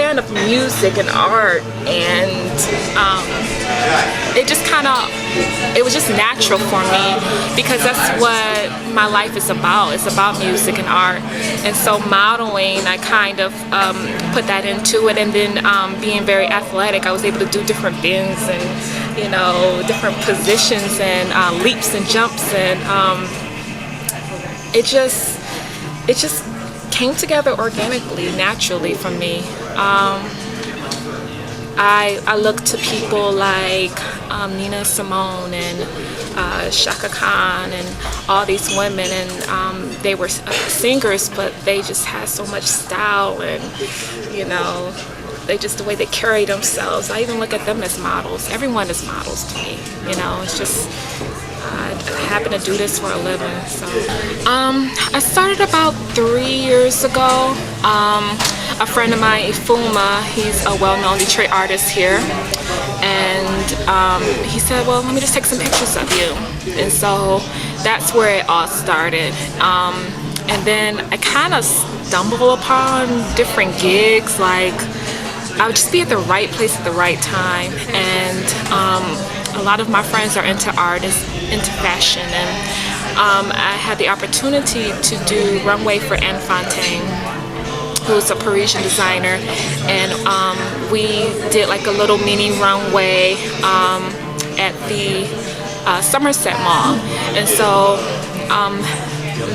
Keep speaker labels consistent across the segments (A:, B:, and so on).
A: fan of music and art, and it just kind of, it was just natural for me because that's what my life is about. It's about music and art. And so modeling, I kind of put that into it, and then being very athletic, I was able to do different bends and, you know, different positions and leaps and jumps, and it just came together organically, naturally for me. I look to people like Nina Simone and Shaka Khan and all these women, and they were singers, but they just had so much style, and you know, they just, the way they carry themselves. I even look at them as models. Everyone is models to me, you know. It's just, I happen to do this for a living. So I started about 3 years ago. A friend of mine, Ifuma, he's a well-known Detroit artist here, and he said, well, let me just take some pictures of you. And so that's where it all started. And then I kind of stumbled upon different gigs. Like, I would just be at the right place at the right time, and a lot of my friends are into art, into fashion, and I had the opportunity to do runway for Anne Fontaine, who's a Parisian designer, and we did like a little mini runway at the Somerset Mall. And so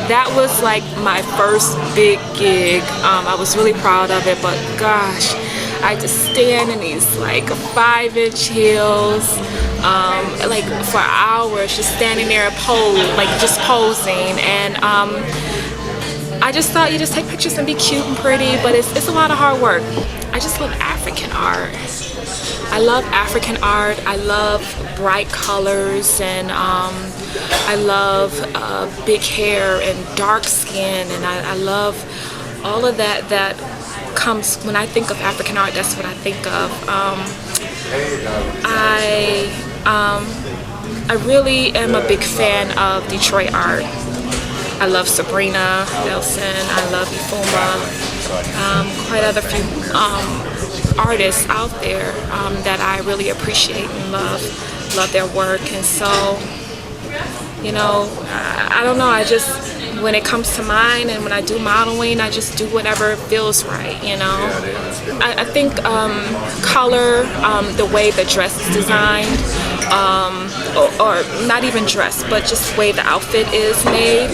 A: that was like my first big gig. I was really proud of it, but gosh, I just stand in these like 5-inch heels like for hours, just standing there just posing, and I just thought you just take pictures and be cute and pretty, but it's a lot of hard work. I just love African art. I love African art. I love bright colors, and I love big hair and dark skin, and I love all of that comes when I think of African art. That's what I think of. I really am a big fan of Detroit art. I love Sabrina Nelson, I love Ifuma, quite other few artists out there that I really appreciate and love their work. And so, you know, I don't know, I just, when it comes to mine and when I do modeling, I just do whatever feels right, you know. I think color, the way the dress is designed, or not even dress, but just the way the outfit is made,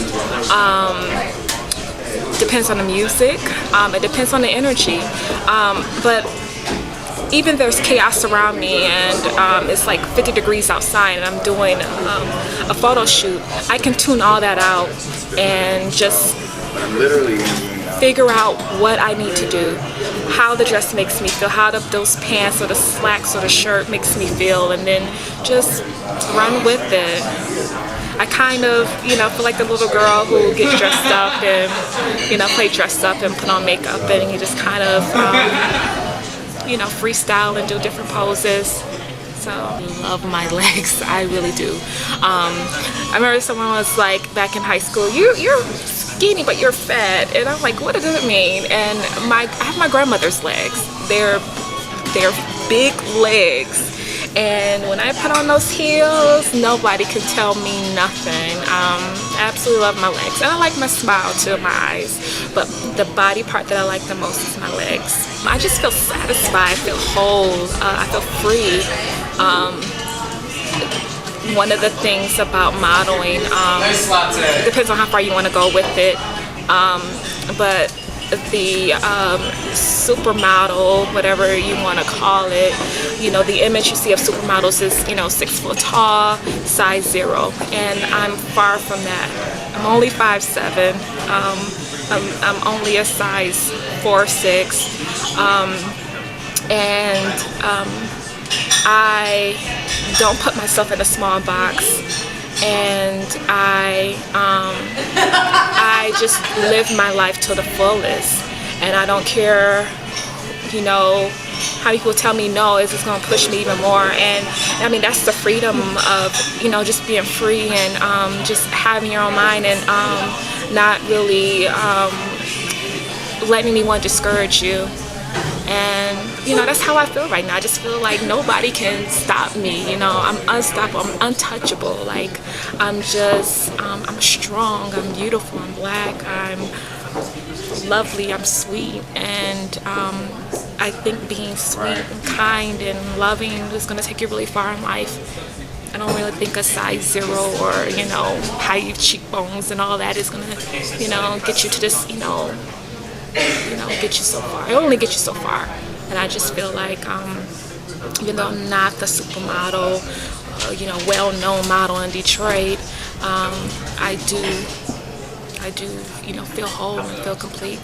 A: depends on the music, it depends on the energy, but even there's chaos around me, and it's like 50 degrees outside and I'm doing a photo shoot, I can tune all that out and just figure out what I need to do, how the dress makes me feel, how those pants or the slacks or the shirt makes me feel, and then just run with it. I kind of, you know, feel like the little girl who gets dressed up and, you know, play dressed up and put on makeup, and you just kind of, you know, freestyle and do different poses. So I love my legs, I really do. I remember someone was like, back in high school, you're skinny but you're fat, and I'm like, what does it mean? And I have my grandmother's legs. They're big legs, and when I put on those heels, nobody can tell me nothing. I absolutely love my legs, and I like my smile too, my eyes, but the body part that I like the most is my legs. I just feel satisfied, I feel whole, I feel free. One of the things about modeling, depends on how far you want to go with it, but the supermodel, whatever you want to call it, you know, the image you see of supermodels is, you know, 6 foot tall, size 0, and I'm far from that. I'm only 5'7", I'm only a size 4'6", and I don't put myself in a small box, and I just live my life to the fullest, and I don't care, you know, how people tell me no, it's just gonna push me even more. And I mean, that's the freedom of, you know, just being free and just having your own mind, and not really letting anyone discourage you. And you know, that's how I feel right now. I just feel like nobody can stop me. You know, I'm unstoppable, I'm untouchable. Like I'm just I'm strong, I'm beautiful, I'm black, I'm lovely, I'm sweet. And I think being sweet and kind and loving is going to take you really far in life. I don't really think a size 0 or, you know, high cheekbones and all that is going to, you know, get you to this, get you so far. It only get you so far. And I just feel like, even though I'm not the supermodel, well-known model in Detroit, I do, feel whole and feel complete.